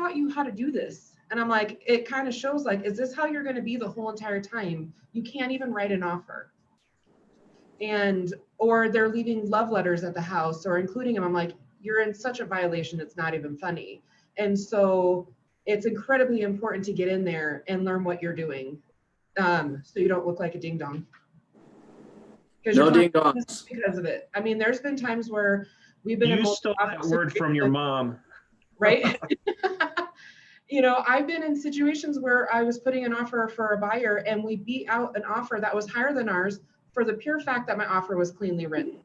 taught you how to do this? And I'm like, it kind of shows like, is this how you're going to be the whole entire time? You can't even write an offer. And, or they're leaving love letters at the house or including them. I'm like, you're in such a violation, it's not even funny. And so it's incredibly important to get in there and learn what you're doing, so you don't look like a ding dong. No ding dongs. Because of it. I mean, there's been times where we've been You stole that word from your mom. Right? You know, I've been in situations where I was putting an offer for a buyer and we beat out an offer that was higher than ours for the pure fact that my offer was cleanly written.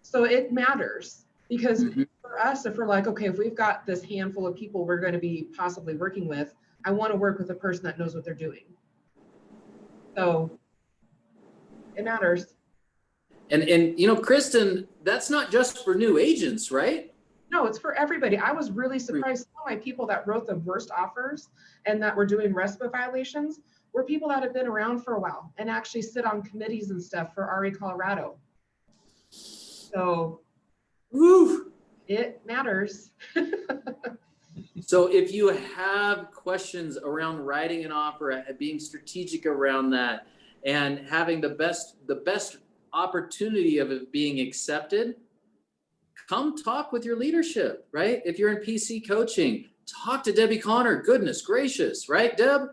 So it matters because for us, if we're like, okay, if we've got this handful of people we're going to be possibly working with, I want to work with a person that knows what they're doing. So it matters. And you know, Kristen, that's not just for new agents, right? No, it's for everybody. I was really surprised. Some of my people that wrote the worst offers and that were doing RESPA violations were people that have been around for a while and actually sit on committees and stuff for RE Colorado. So woo, it matters. So if you have questions around writing an offer, being strategic around that, and having the best opportunity of it being accepted, come talk with your leadership, right? If you're in PC coaching, talk to Debbie Connor. Goodness gracious, right, Deb?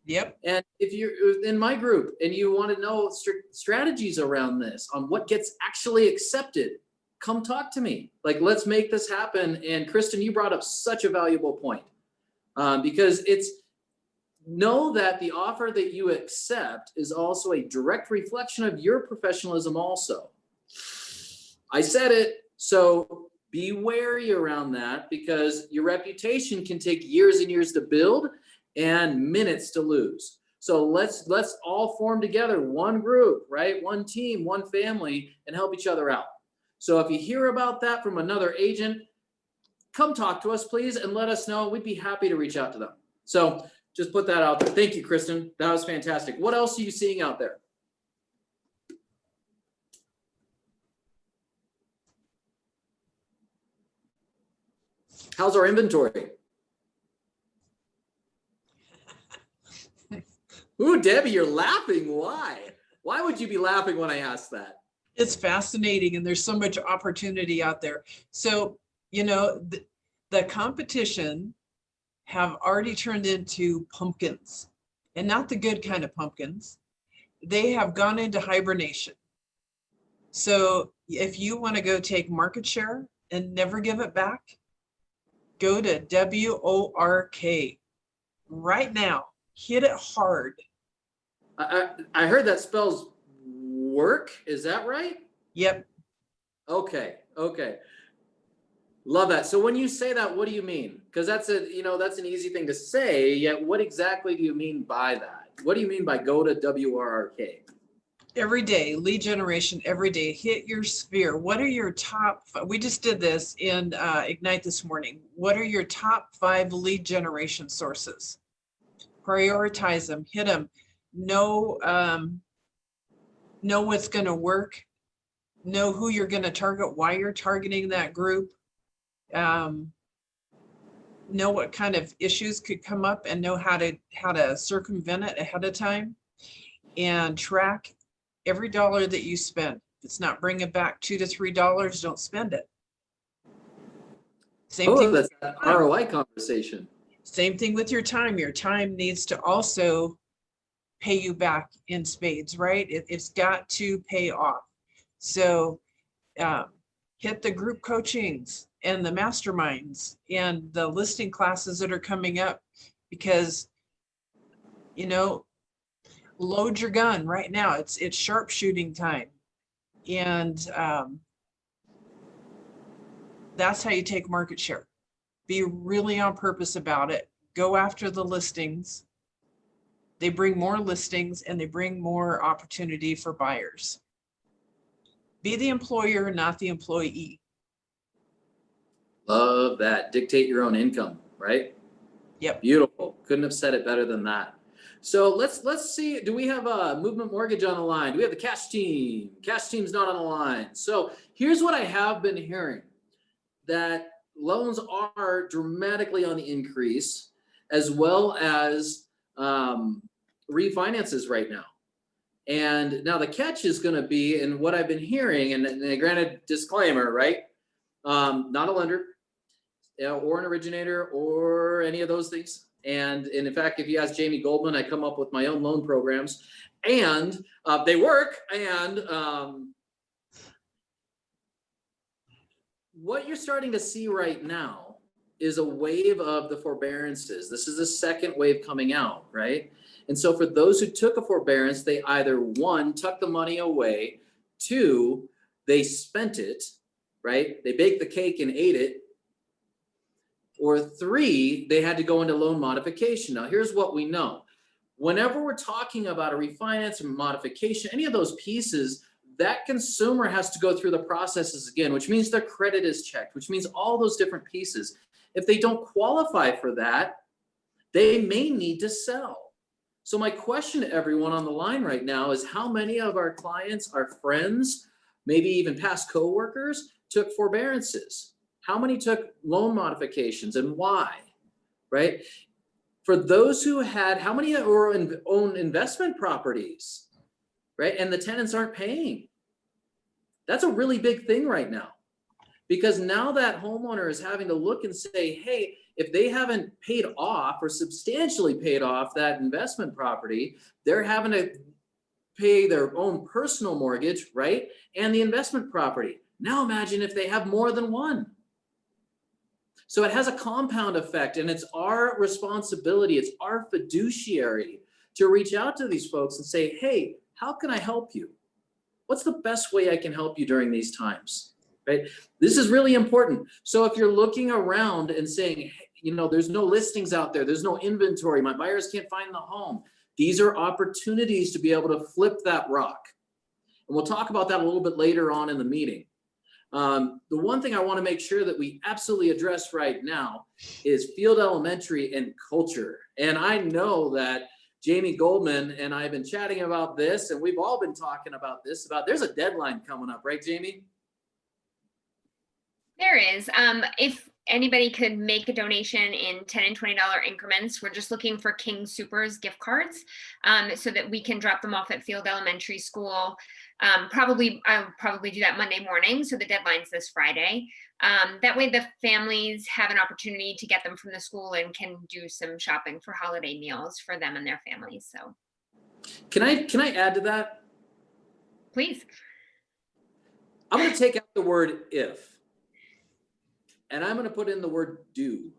Yep. And if you're in my group and you want to know strategies around this, on what gets actually accepted, come talk to me. Like, let's make this happen. And Kristen, you brought up such a valuable point, because it's, know that the offer that you accept is also a direct reflection of your professionalism also. I said it, so be wary around that, because your reputation can take years and years to build and minutes to lose. So let's all form together, one group, right? One team, one family, and help each other out. So if you hear about that from another agent, come talk to us, please, and let us know. We'd be happy to reach out to them. So just put that out there. Thank you, Kristen. That was fantastic. What else are you seeing out there? How's our inventory? Ooh, Debbie, you're laughing. Why? Why would you be laughing when I asked that? It's fascinating, and there's so much opportunity out there. So, you know, the competition have already turned into pumpkins, and not the good kind of pumpkins. They have gone into hibernation. So if you want to go take market share and never give it back, go to WORK right now. Hit it hard. I heard that spells work. Is that right? Yep. Okay. Okay. Love that. So when you say that, what do you mean? Because that's that's an easy thing to say, yet what exactly do you mean by that? What do you mean by go to WRRK? Every day, lead generation, every day, hit your sphere. What are your top, we just did this in Ignite this morning. What are your top 5 lead generation sources? Prioritize them, hit them, know what's going to work, know who you're going to target, why you're targeting that group. Know what kind of issues could come up and know how to circumvent it ahead of time, and track every dollar that you spend. If it's not bringing back $2 to $3, don't spend it. Same thing. That's an ROI conversation. Same thing with your time. Your time needs to also pay you back in spades, right? It's got to pay off. So hit the group coachings and the masterminds and the listing classes that are coming up, because, load your gun right now. It's sharpshooting time. And that's how you take market share. Be really on purpose about it. Go after the listings. They bring more listings and they bring more opportunity for buyers. Be the employer, not the employee. Love that. Dictate your own income, right? Yep. Beautiful. Couldn't have said it better than that. So let's see. Do we have a Movement Mortgage on the line? Do we have the cash team? Cash team's not on the line. So here's what I have been hearing, that loans are dramatically on the increase, as well as refinances right now. And now the catch is going to be, and what I've been hearing, and granted disclaimer, right? Not a lender, or an originator, or any of those things. And in fact, if you ask Jamie Goldman, I come up with my own loan programs, and they work. And what you're starting to see right now is a wave of the forbearances. This is the second wave coming out, right? And so for those who took a forbearance, they either, one, tucked the money away, two, they spent it, right? They baked the cake and ate it. Or three, they had to go into loan modification. Now, here's what we know. Whenever we're talking about a refinance or modification, any of those pieces, that consumer has to go through the processes again, which means their credit is checked, which means all those different pieces. If they don't qualify for that, they may need to sell. So my question to everyone on the line right now is, how many of our clients, our friends, maybe even past coworkers, took forbearances? How many took loan modifications, and why, right? For those who had, how many own investment properties, right? And the tenants aren't paying. That's a really big thing right now, because now that homeowner is having to look and say, hey, if they haven't paid off or substantially paid off that investment property, they're having to pay their own personal mortgage, right? And the investment property. Now imagine if they have more than one. So it has a compound effect, and it's our responsibility, it's our fiduciary to reach out to these folks and say, hey, how can I help you? What's the best way I can help you during these times, right? This is really important. So if you're looking around and saying, hey, you know, there's no listings out there, there's no inventory, my buyers can't find the home, these are opportunities to be able to flip that rock. And we'll talk about that a little bit later on in the meeting. The one thing I want to make sure that we absolutely address right now is Field Elementary and culture. And I know that Jamie Goldman and I have been chatting about this, and we've all been talking about this, there's a deadline coming up, right, Jamie? There is. If anybody could make a donation in $10 and $20 increments, we're just looking for King Soopers gift cards, so that we can drop them off at Field Elementary School. I'll probably do that Monday morning. So the deadline's this Friday. That way the families have an opportunity to get them from the school and can do some shopping for holiday meals for them and their families. So Can I add to that? please. I'm going to take out the word if, and I'm going to put in the word do.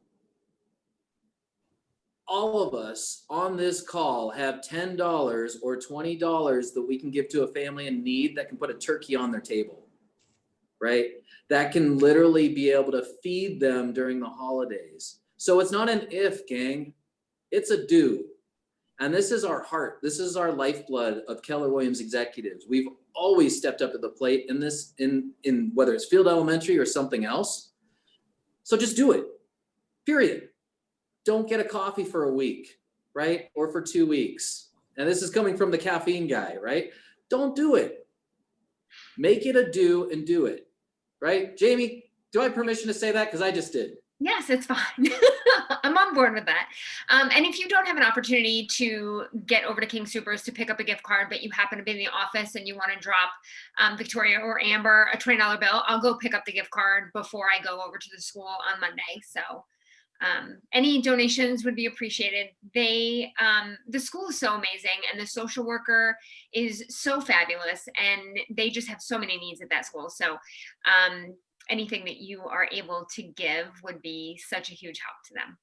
All of us on this call have $10 or $20 that we can give to a family in need that can put a turkey on their table, right? That can literally be able to feed them during the holidays. So it's not an if, gang, it's a do. And this is our heart. This is our lifeblood of Keller Williams executives. We've always stepped up to the plate in this, in whether it's Field Elementary or something else. So just do it, period. Don't get a coffee for a week, right? Or for 2 weeks. And this is coming from the caffeine guy, right? Don't do it. Make it a do and do it, right? Jamie, do I have permission to say that? Because I just did. Yes, it's fine. I'm on board with that. And if you don't have an opportunity to get over to King Soopers to pick up a gift card, but you happen to be in the office and you want to drop Victoria or Amber a $20 bill, I'll go pick up the gift card before I go over to the school on Monday. So any donations would be appreciated. The school is so amazing, and the social worker is so fabulous, and they just have so many needs at that school. So anything that you are able to give would be such a huge help to them.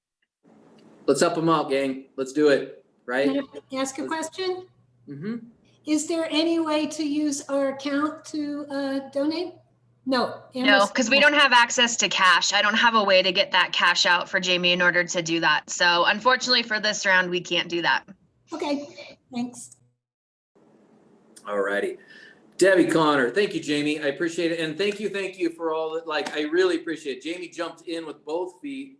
Let's help them out, gang. Let's do it, right? Can I ask a question? Mm-hmm. Is there any way to use our account to donate? No. No, because we don't have access to cash. I don't have a way to get that cash out for Jamie in order to do that. So unfortunately for this round, we can't do that. Okay, thanks. All righty. Debbie Connor, thank you, Jamie. I appreciate it. And thank you for all that. Like, I really appreciate it. Jamie jumped in with both feet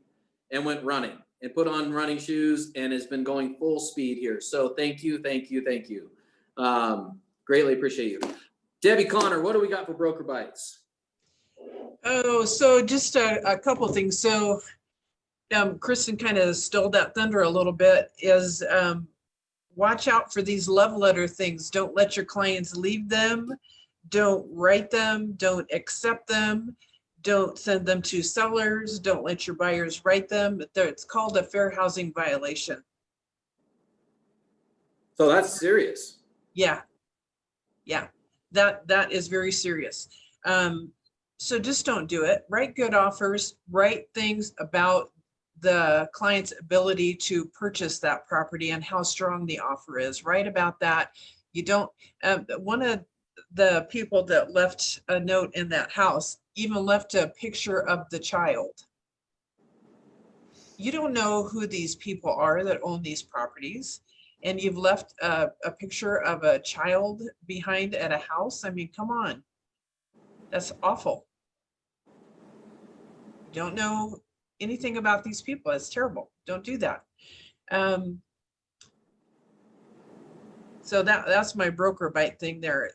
and went running and put on running shoes and has been going full speed here. So thank you. Greatly appreciate you. Debbie Connor, what do we got for Broker Bites? Oh, so just a couple things. So Kristen kind of stole that thunder a little bit, is watch out for these love letter things. Don't let your clients leave them. Don't write them. Don't accept them. Don't send them to sellers. Don't let your buyers write them. It's called a fair housing violation. So that's serious. Yeah. Yeah, that is very serious. So just don't do it. Write good offers, write things about the client's ability to purchase that property and how strong the offer is. Write about that. You don't, one of the people that left a note in that house even left a picture of the child. You don't know who these people are that own these properties, and you've left a picture of a child behind at a house. I mean, come on. That's awful. Don't know anything about these people. It's terrible. Don't do that. So that's my broker bite thing there.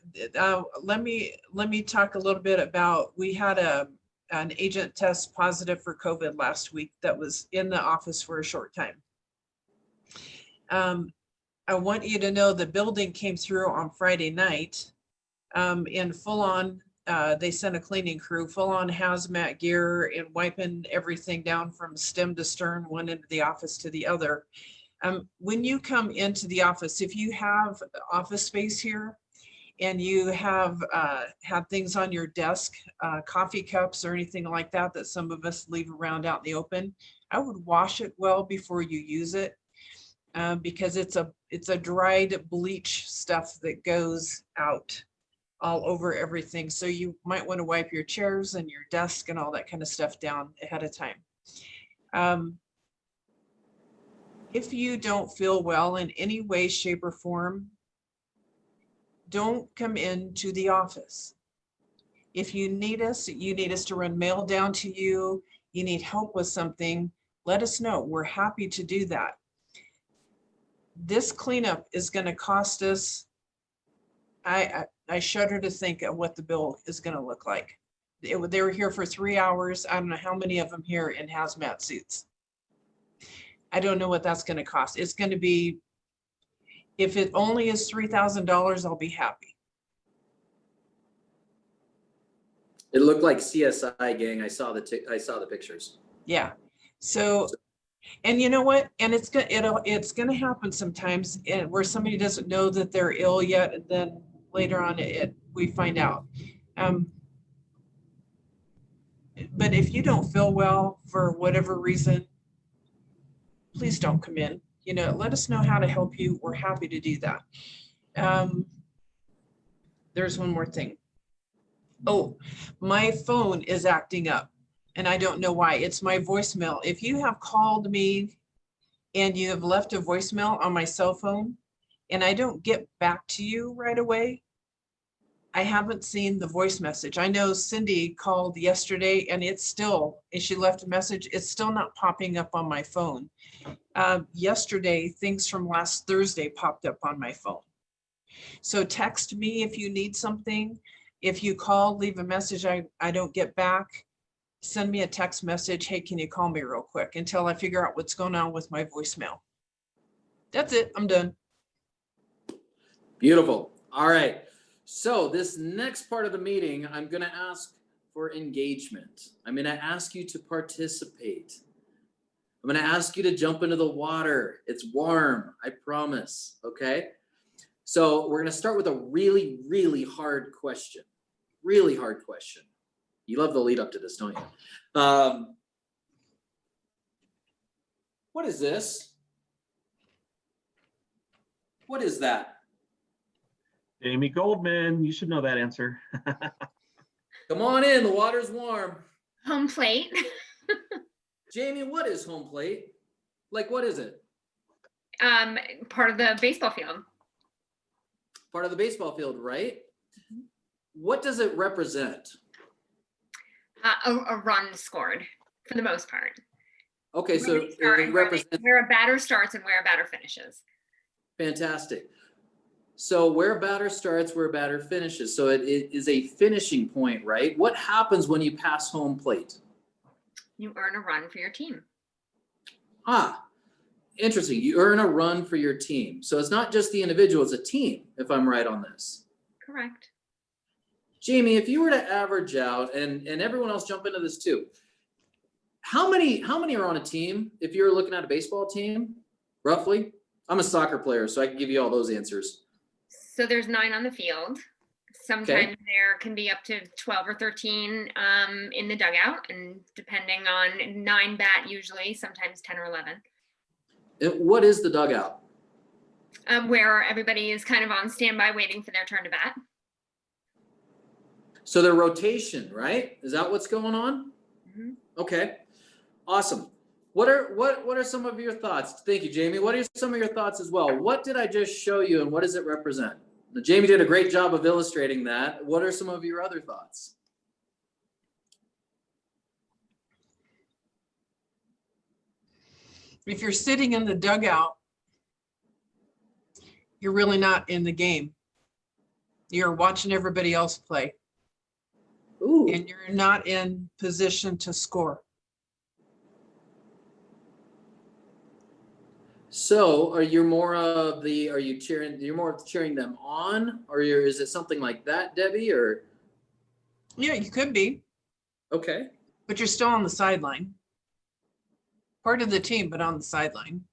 Let me talk a little bit about, we had an agent test positive for COVID last week that was in the office for a short time. I want you to know the building came through on Friday night in full on, they sent a cleaning crew, full on hazmat gear and wiping everything down from stem to stern, one end of the office to the other. When you come into the office, if you have office space here and you have things on your desk, coffee cups or anything like that, that some of us leave around out in the open, I would wash it well before you use it. Because it's a dried bleach stuff that goes out all over everything. So you might want to wipe your chairs and your desk and all that kind of stuff down ahead of time. If you don't feel well in any way, shape, or form, don't come into the office. If you need us to run mail down to you, you need help with something, let us know. We're happy to do that. This cleanup is going to cost us, I shudder to think of what the bill is going to look like. They were here for 3 hours. I don't know how many of them here in hazmat suits. I don't know what that's going to cost. It's going to be, if it only is $3,000, I'll be happy. It looked like CSI gang. I saw the pictures. Yeah. So, and you know what? And it's gonna happen sometimes, where somebody doesn't know that they're ill yet, and then later on we find out. But if you don't feel well for whatever reason, please don't come in. You know, let us know how to help you. We're happy to do that. There's one more thing. Oh, my phone is acting up and I don't know why. It's my voicemail. If you have called me and you have left a voicemail on my cell phone and I don't get back to you right away, I haven't seen the voice message. I know Cindy called yesterday and she left a message. It's still not popping up on my phone. Yesterday, things from last Thursday popped up on my phone. So text me if you need something. If you call, leave a message, I don't get back, send me a text message. Hey, can you call me real quick until I figure out what's going on with my voicemail? That's it. I'm done. Beautiful. All right. So this next part of the meeting, I'm going to ask for engagement. I'm going to ask you to participate. I'm going to ask you to jump into the water. It's warm, I promise. Okay. So we're going to start with a really, really hard question. Really hard question. You love the lead up to this, don't you? What is this? What is that? Jamie Goldman, you should know that answer. Come on in, the water's warm. Home plate. Jamie, what is home plate? Like, what is it? Part of the baseball field. Part of the baseball field, right? What does it represent? A run scored for the most part. Okay, so it represents. Where a batter starts and where a batter finishes. Fantastic. So where a batter starts, where a batter finishes. So it is a finishing point, right? What happens when you pass home plate? You earn a run for your team. Ah, interesting. You earn a run for your team. So it's not just the individual, it's a team, if I'm right on this. Correct. Jamie, if you were to average out, and everyone else jump into this too, how many are on a team if you're looking at a baseball team, roughly? I'm a soccer player, so I can give you all those answers. So there's 9 on the field. Sometimes there can be up to 12 or 13 in the dugout, and depending on 9 bat usually, sometimes 10 or 11. What is the dugout? Where everybody is kind of on standby waiting for their turn to bat. So their rotation, right? Is that what's going on? Mhm. Okay, awesome. What are some of your thoughts? Thank you, Jamie. What are some of your thoughts as well? What did I just show you, and what does it represent? Now, Jamie did a great job of illustrating that. What are some of your other thoughts? If you're sitting in the dugout, you're really not in the game. You're watching everybody else play, Ooh, and you're not in position to score. so are you more of the? Are you cheering? You're more cheering them on, or is it something like that, Debbie? Or Yeah, you could be, okay, but you're still on the sideline. Part of the team, but on the sideline.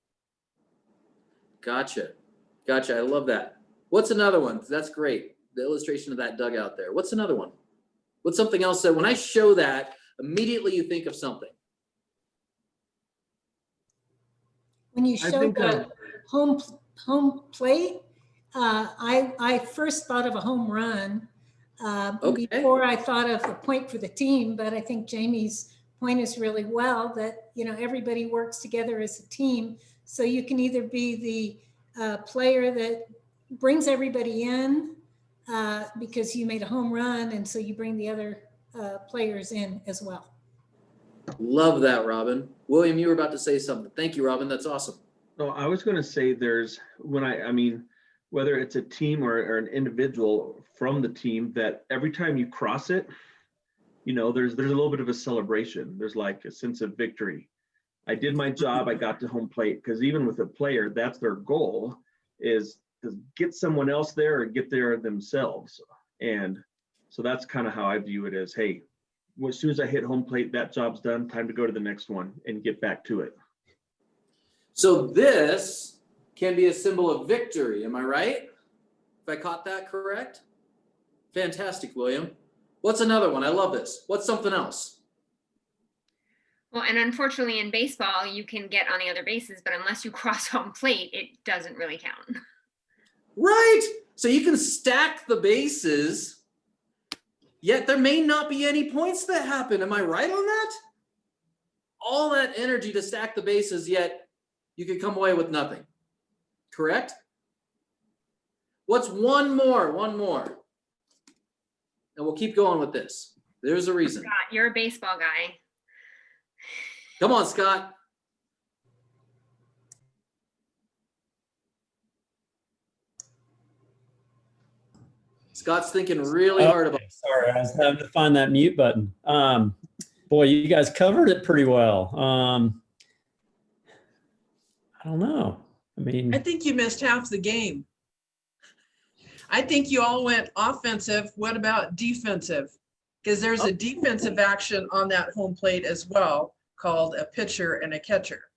gotcha. I love that. What's another one? That's great. The illustration of that dugout there. What's another one? What's something else that when I show that, immediately you think of something? When you I showed think the home plate, I first thought of a home run Okay. before I thought of a point for the team. But I think Jamie's point is really well that, everybody works together as a team. So you can either be the player that brings everybody in because you made a home run, and so you bring the other players in as well. Love that, Robin. William, you were about to say something. Thank you, Robin. That's awesome. No, I was going to say whether it's a team or an individual from the team, that every time you cross it, there's a little bit of a celebration. There's like a sense of victory. I did my job. I got to home plate, because even with a player, that's their goal, is to get someone else there or get there themselves. And so that's kind of how I view it, as, hey, as soon as I hit home plate, that job's done. Time to go to the next one and get back to it. So this can be a symbol of victory. Am I right? If I caught that correct? Fantastic, William. What's another one? I love this. What's something else? Well, and unfortunately in baseball, you can get on the other bases, but unless you cross home plate, it doesn't really count. Right. So you can stack the bases, yet there may not be any points that happen. Am I right on that? All that energy to stack the bases, yet you could come away with nothing. Correct? What's one more? And we'll keep going with this. There's a reason. Scott, you're a baseball guy. Come on, Scott. Scott's thinking really hard about. Sorry, I was having to find that mute button. Boy, you guys covered it pretty well. I don't know. I think you missed half the game. I think you all went offensive. What about defensive? Because there's a defensive action on that home plate as well, called a pitcher and a catcher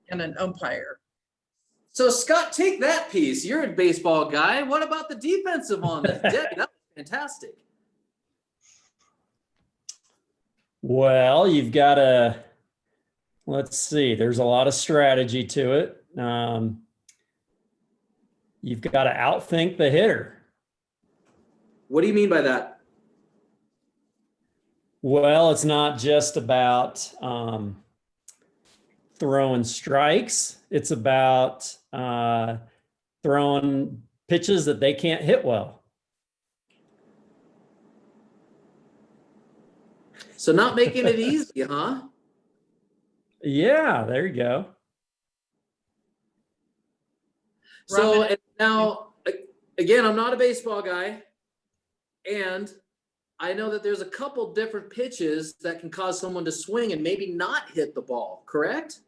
and an umpire. So Scott, take that piece. You're a baseball guy. What about the defensive on this? Debbie, that was fantastic. Well, you've got to, let's see, there's a lot of strategy to it. You've got to outthink the hitter. What do you mean by that? Well, it's not just about throwing strikes. It's about throwing pitches that they can't hit well. So not making it easy, huh? Yeah, there you go. So Robin, and now, again, I'm not a baseball guy. And I know that there's a couple different pitches that can cause someone to swing and maybe not hit the ball, correct?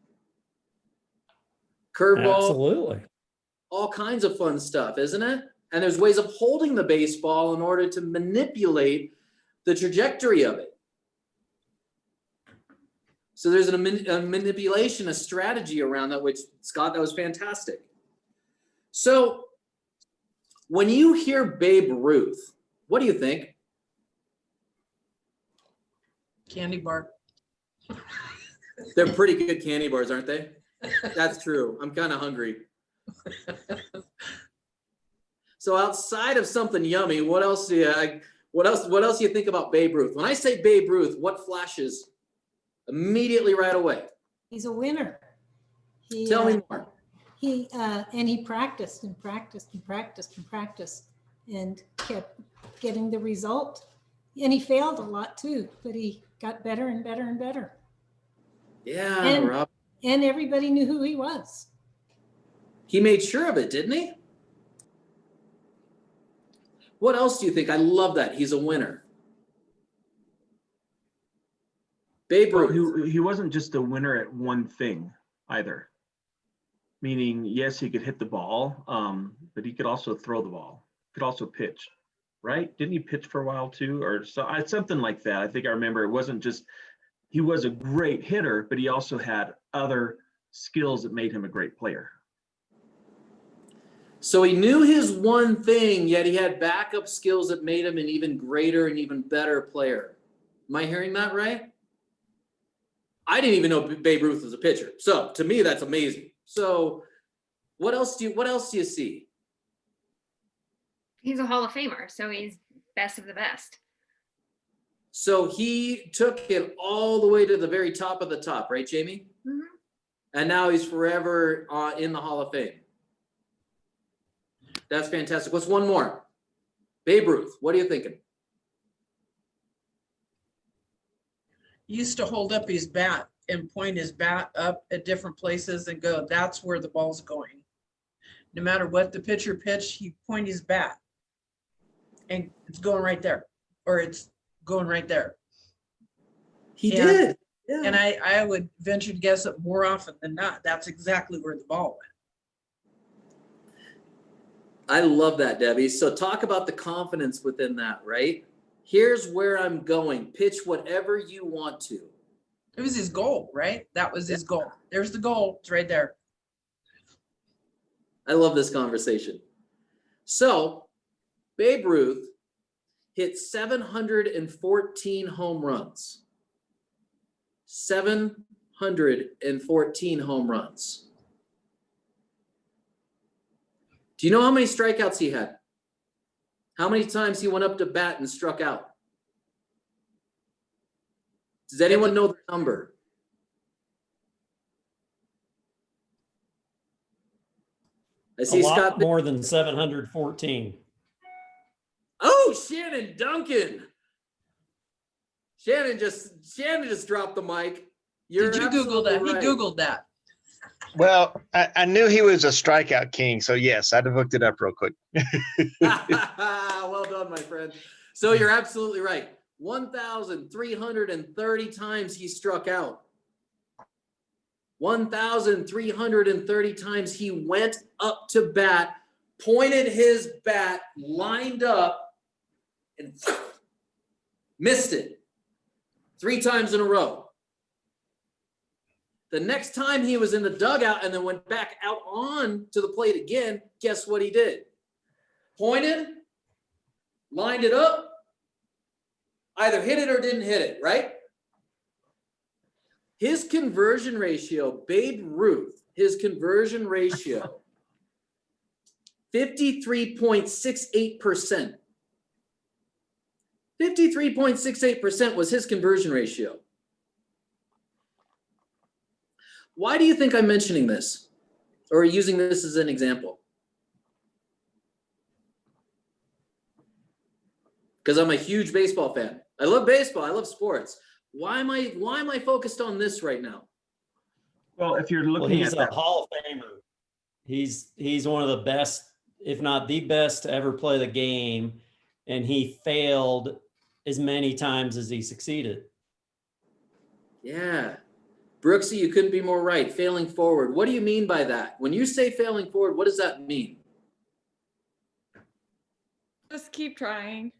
Curveball, Absolutely. all kinds of fun stuff, isn't it? And there's ways of holding the baseball in order to manipulate the trajectory of it. So there's a manipulation, a strategy around that, which, Scott, that was fantastic. So when you hear Babe Ruth, what do you think? Candy bar. They're pretty good candy bars, aren't they? That's true. I'm kind of hungry. So outside of something yummy, what else do you think about Babe Ruth? When I say Babe Ruth, what flashes immediately right away? He's a winner. Tell me more. He practiced and practiced and practiced and practiced and kept getting the result. And he failed a lot too, but he got better and better and better. Yeah, And- Rob. And everybody knew who he was. He made sure of it, didn't he? What else do you think? I love that. He's a winner. Babe Well, Ruth. he wasn't just a winner at one thing either. Meaning, yes, he could hit the ball, but he could also throw the ball. Could also pitch, right? Didn't he pitch for a while too, or something like that? I think I remember. It wasn't just he was a great hitter, but he also had other skills that made him a great player. So he knew his one thing, yet he had backup skills that made him an even greater and even better player. Am I hearing that right? I didn't even know Babe Ruth was a pitcher. So to me, that's amazing. So what else do you see? He's a Hall of Famer, so he's best of the best. So he took it all the way to the very top of the top, right, Jamie? Mhm. And now he's forever in the Hall of Fame. That's fantastic. What's one more? Babe Ruth, what are you thinking? He used to hold up his bat and point his bat up at different places and go, that's where the ball's going. No matter what the pitcher pitched, he'd point his bat and it's going right there, or it's going right there. He Yeah. did. Yeah. And I would venture to guess that more often than not, that's exactly where the ball went. I love that, Debbie. So talk about the confidence within that, right? Here's where I'm going. Pitch whatever you want to. It was his goal, right? That was his goal. There's the goal. It's right there. I love this conversation. So Babe Ruth hit 714 home runs. 714 home runs. Do you know how many strikeouts he had? How many times he went up to bat and struck out? Does anyone know the number? I A see lot Scott. more than 714. Oh, Shannon Duncan. Shannon just dropped the mic. You're Did you Google that? absolutely He right. Googled that. Well, I knew he was a strikeout king, so yes, I'd have looked it up real quick. Well done, my friend. So you're absolutely right. 1,330 times he struck out. 1,330 times he went up to bat, pointed his bat, lined up, and missed it 3 times in a row. The next time he was in the dugout and then went back out on to the plate again, guess what he did? Pointed, lined it up, either hit it or didn't hit it, right? His conversion ratio, Babe Ruth, his conversion ratio, 53.68%. 53.68% was his conversion ratio. Why do you think I'm mentioning this or using this as an example? Because I'm a huge baseball fan. I love baseball. I love sports. Why am I focused on this right now? Well, if you're Well, looking he's at a that, Hall of Famer. He's one of the best if not the best to ever play the game, and he failed as many times as he succeeded. Yeah. Brooksy, you couldn't be more right. Failing forward. What do you mean by that? When you say failing forward, what does that mean? Just keep trying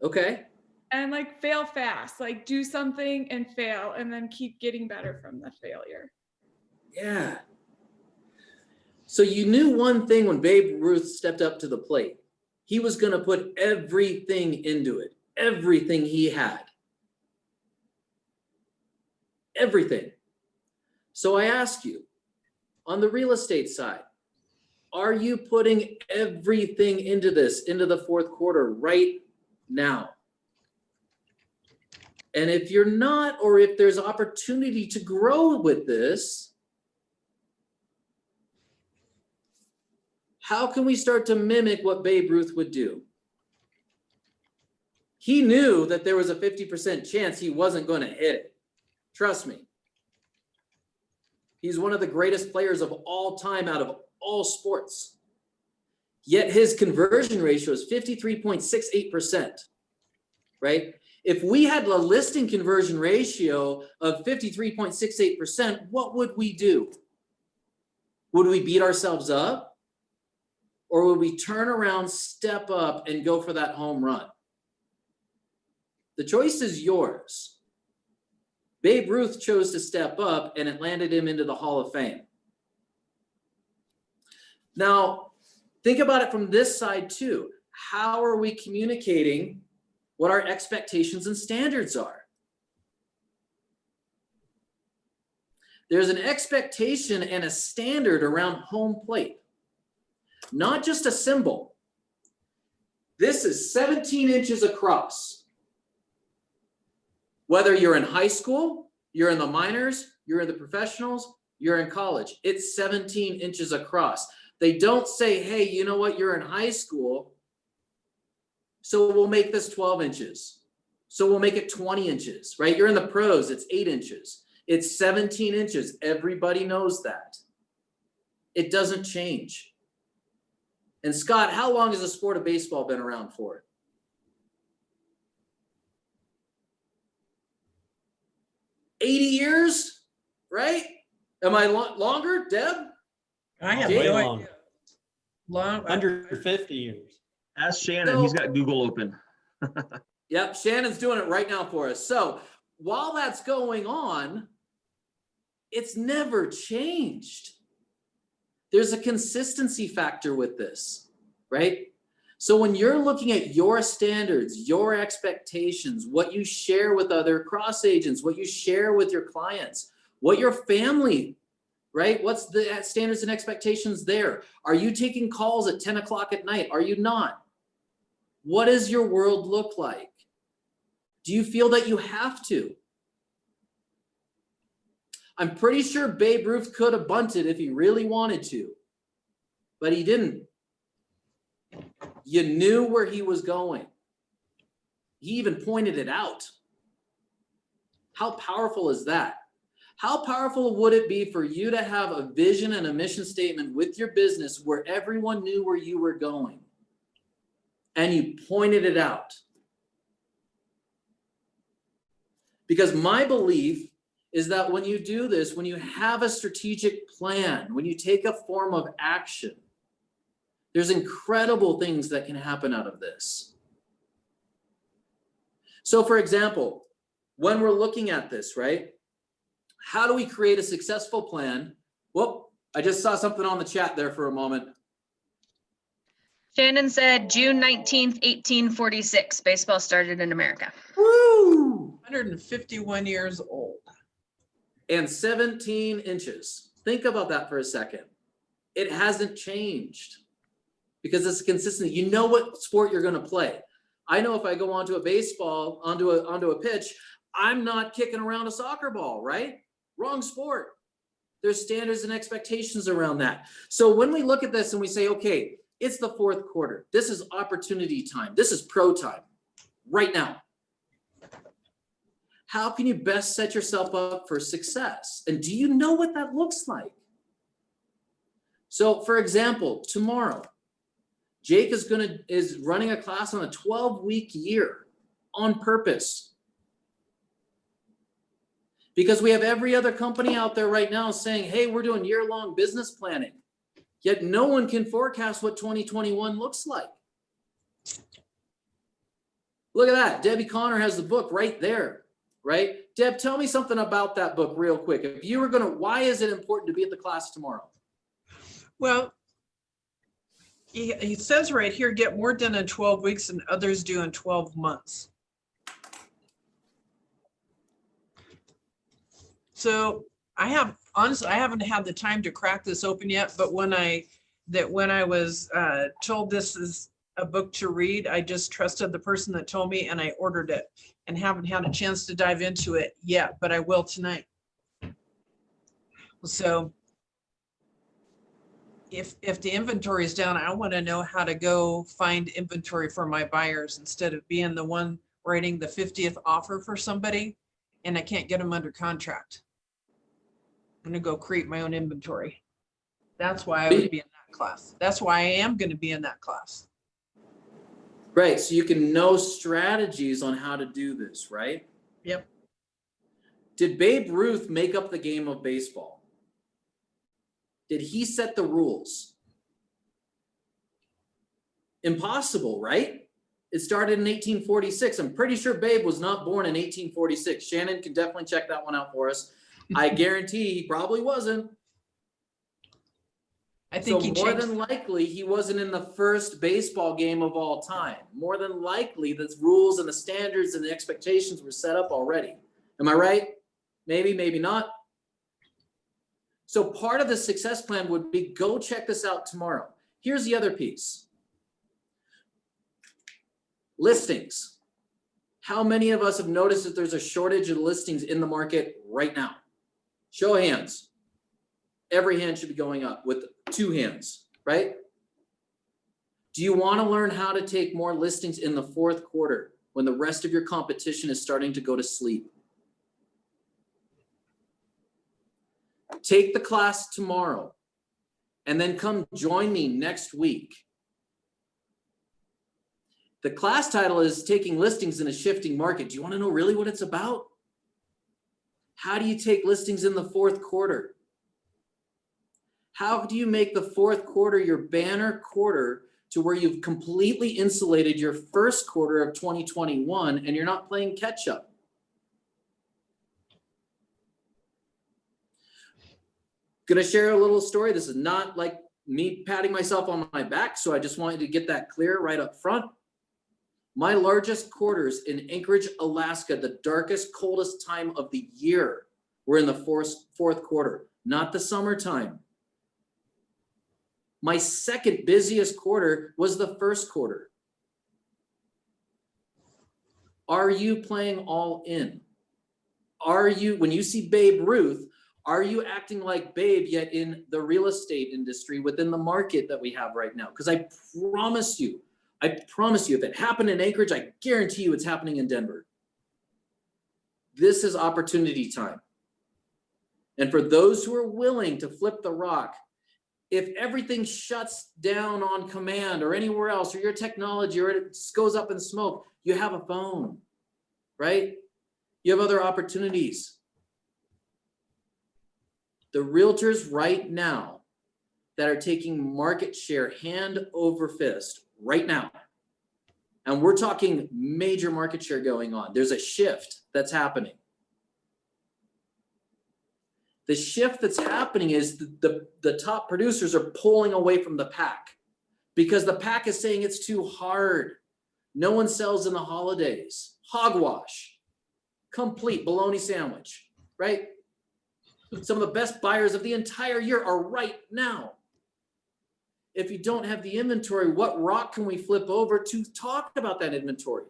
Okay. and like fail fast, like do something and fail and then keep getting better from the failure. Yeah. So you knew one thing when Babe Ruth stepped up to the plate. He was going to put everything into it, everything he had. Everything. So I ask you, on the real estate side, are you putting everything into this, into the fourth quarter right now? And if you're not, or if there's opportunity to grow with this, how can we start to mimic what Babe Ruth would do? He knew that there was a 50% chance he wasn't going to hit it. Trust me. He's one of the greatest players of all time out of all sports. Yet his conversion ratio is 53.68%, right? If we had a listing conversion ratio of 53.68%, what would we do? Would we beat ourselves up? Or would we turn around, step up, and go for that home run? The choice is yours. Babe Ruth chose to step up, and it landed him into the Hall of Fame. Now, think about it from this side too. How are we communicating what our expectations and standards are? There's an expectation and a standard around home plate, not just a symbol. This is 17 inches across. Whether you're in high school, you're in the minors, you're in the professionals, you're in college, it's 17 inches across. They don't say, hey, you know what, you're in high school, so we'll make this 12 inches. So we'll make it 20 inches, right? You're in the pros, it's 8 inches. It's 17 inches. Everybody knows that. It doesn't change. And Scott, how long has the sport of baseball been around for? $80 years, right? Am I longer, Deb? I have Way no long. idea. Long. 150 years. Ask Shannon. He's got Google open. Yep, Shannon's doing it right now for us. So while that's going on, it's never changed. There's a consistency factor with this, right? So when you're looking at your standards, your expectations, what you share with other cross agents, what you share with your clients, what your family, right? What's the standards and expectations there? Are you taking calls at 10 o'clock at night? Are you not? What does your world look like? Do you feel that you have to? I'm pretty sure Babe Ruth could have bunted if he really wanted to, but he didn't. You knew where he was going. He even pointed it out. How powerful is that? How powerful would it be for you to have a vision and a mission statement with your business where everyone knew where you were going and you pointed it out? Because my belief is that when you do this, when you have a strategic plan, when you take a form of action, there's incredible things that can happen out of this. So for example, when we're looking at this, right? How do we create a successful plan? Whoop, I just saw something on the chat there for a moment. Shannon said June 19th, 1846, baseball started in America. Woo! 151 years old. And 17 inches. Think about that for a second. It hasn't changed because it's consistent. You know what sport you're going to play. I know if I go onto a baseball, onto a pitch, I'm not kicking around a soccer ball, right? Wrong sport. There's standards and expectations around that. So when we look at this and we say, okay, it's the fourth quarter. This is opportunity time. This is pro time right now. How can you best set yourself up for success? And do you know what that looks like? So for example, tomorrow, Jake is running a class on a 12-week year on purpose. Because we have every other company out there right now saying, hey, we're doing year-long business planning. Yet no one can forecast what 2021 looks like. Look at that. Debbie Connor has the book right there, right? Deb, tell me something about that book real quick. If you were why is it important to be at the class tomorrow? Well, he says right here, get more done in 12 weeks than others do in 12 months. So honestly, I haven't had the time to crack this open yet, but when I was told this is a book to read, I just trusted the person that told me and I ordered it and haven't had a chance to dive into it yet, but I will tonight. So if the inventory is down, I want to know how to go find inventory for my buyers instead of being the one writing the 50th offer for somebody and I can't get them under contract. I'm going to go create my own inventory. That's why I would be in that class. That's why I am going to be in that class. Right, so you can know strategies on how to do this, right? Yep. Did Babe Ruth make up the game of baseball? Did he set the rules? Impossible, right? It started in 1846. I'm pretty sure Babe was not born in 1846. Shannon can definitely check that one out for us. I guarantee he probably wasn't. I think so more than likely he wasn't in the first baseball game of all time. More than likely the rules and the standards and the expectations were set up already. Am I right? Maybe, maybe not. So part of the success plan would be go check this out tomorrow. Here's the other piece. Listings. How many of us have noticed that there's a shortage of listings in the market right now? Show of hands. Every hand should be going up with 2 hands, right? Do you want to learn how to take more listings in the 4th quarter when the rest of your competition is starting to go to sleep? Take the class tomorrow and then come join me next week. The class title is Taking Listings in a Shifting Market. Do you want to know really what it's about? How do you take listings in the 4th quarter? How do you make the 4th quarter your banner quarter to where you've completely insulated your 1st quarter of 2021 and you're not playing catch up? Gonna share a little story. This is not like me patting myself on my back, so I just wanted to get that clear right up front. My largest quarters in Anchorage, Alaska, the darkest, coldest time of the year, were in the 4th quarter, not the summertime. My second busiest quarter was the 1st quarter. Are you playing all in? Are you, when you see Babe Ruth, are you acting like Babe yet in the real estate industry within the market that we have right now? Because I promise you, if it happened in Anchorage, I guarantee you it's happening in Denver. This is opportunity time. And for those who are willing to flip the rock, if everything shuts down on command or anywhere else, or your technology, or it goes up in smoke, you have a phone, right? You have other opportunities. The realtors right now that are taking market share hand over fist right now, and we're talking major market share going on. There's a shift that's happening. The shift that's happening is the top producers are pulling away from the pack because the pack is saying it's too hard. No one sells in the holidays. Hogwash, complete bologna sandwich, right? Some of the best buyers of the entire year are right now. If you don't have the inventory, what rock can we flip over to talk about that inventory?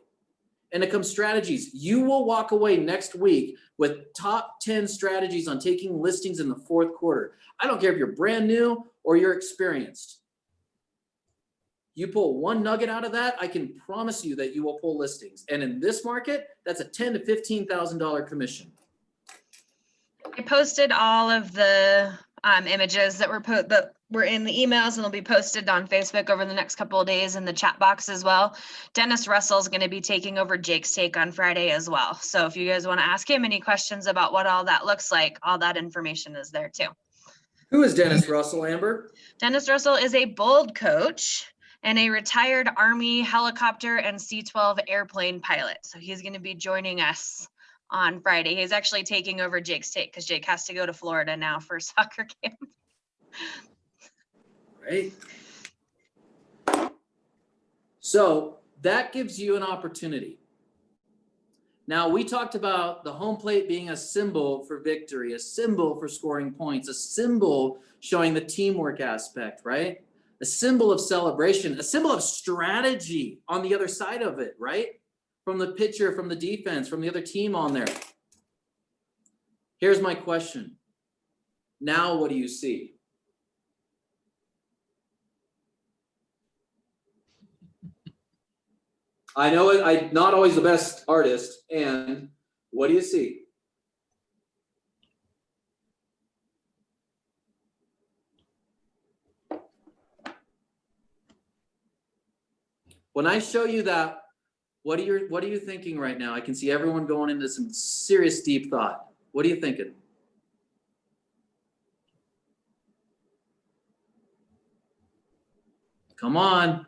And it comes strategies. You will walk away next week with top 10 strategies on taking listings in the 4th quarter. I don't care if you're brand new or you're experienced. You pull one nugget out of that, I can promise you that you will pull listings. And in this market, that's a $10,000 to $15,000 commission. I posted all of the images that were in the emails and will be posted on Facebook over the next couple of days in the chat box as well. Dennis Russell is going to be taking over Jake's Take on Friday as well. So if you guys want to ask him any questions about what all that looks like, all that information is there too. Who is Dennis Russell, Amber? Dennis Russell is a bold coach and a retired Army helicopter and C-12 airplane pilot. So he's going to be joining us on Friday. He's actually taking over Jake's Take because Jake has to go to Florida now for soccer camp. Right. So that gives you an opportunity. Now, we talked about the home plate being a symbol for victory, a symbol for scoring points, a symbol showing the teamwork aspect, right? A symbol of celebration, a symbol of strategy on the other side of it, right? From the pitcher, from the defense, from the other team on there. Here's my question. Now, what do you see? I know I'm not always the best artist, and what do you see? When I show you that, what are you thinking right now? I can see everyone going into some serious deep thought. What are you thinking? Come on.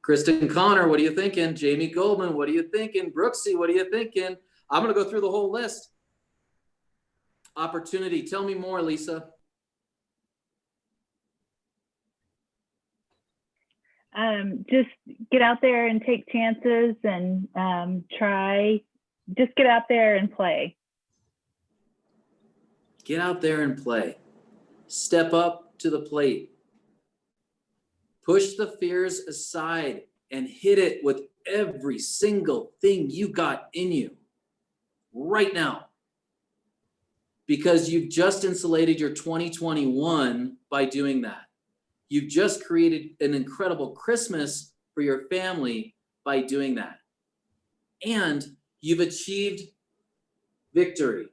Kristen Connor, what are you thinking? Jamie Goldman, what are you thinking? Brooksy, what are you thinking? I'm going to go through the whole list. Opportunity. Tell me more, Lisa. Just get out there and take chances and just get out there and play. Get out there and play. Step up to the plate. Push the fears aside and hit it with every single thing you got in you right now. Because you've just insulated your 2021 by doing that. You've just created an incredible Christmas for your family by doing that. And you've achieved victory.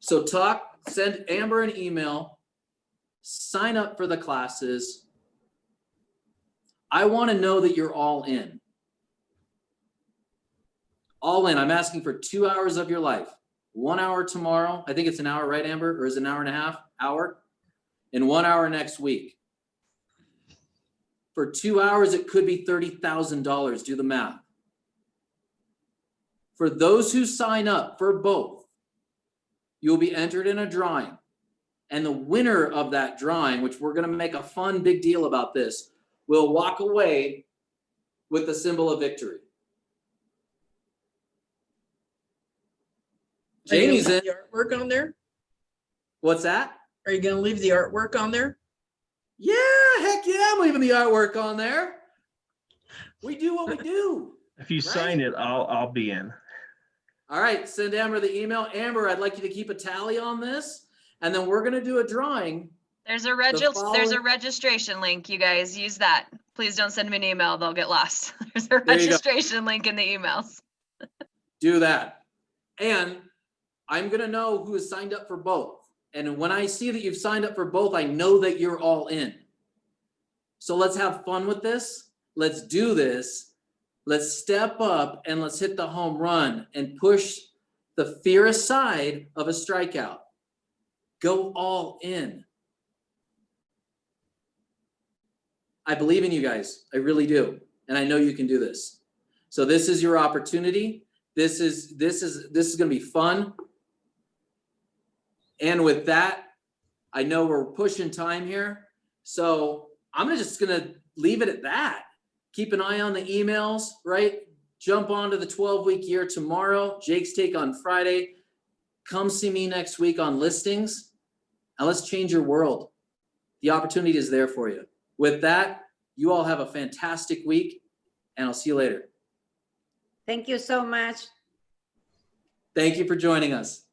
So send Amber an email, sign up for the classes. I want to know that you're all in. All in. I'm asking for 2 hours of your life. 1 hour tomorrow. I think it's an hour, right, Amber? Or is it an hour and a half? Hour? And 1 hour next week. For 2 hours, it could be $30,000. Do the math. For those who sign up for both, you'll be entered in a drawing. And the winner of that drawing, which we're going to make a fun big deal about this, will walk away with the symbol of victory. Jamie's in. The artwork on there? What's that? Are you going to leave the artwork on there? Yeah, heck yeah, I'm leaving the artwork on there. We do what we do. If you sign it, I'll be in. All right, send Amber the email. Amber, I'd like you to keep a tally on this, and then we're going to do a drawing. There's a registration link. You guys use that. Please don't send me an email. They'll get lost. There's a registration link in the emails. Do that. And I'm going to know who has signed up for both. And when I see that you've signed up for both, I know that you're all in. So let's have fun with this. Let's do this. Let's step up and let's hit the home run and push the fear aside of a strikeout. Go all in. I believe in you guys. I really do. And I know you can do this. So this is your opportunity. This is going to be fun. And with that, I know we're pushing time here. So I'm just going to leave it at that. Keep an eye on the emails, right? Jump onto the 12-week year tomorrow. Jake's Take on Friday. Come see me next week on listings. And let's change your world. The opportunity is there for you. With that, you all have a fantastic week, and I'll see you later. Thank you so much. Thank you for joining us.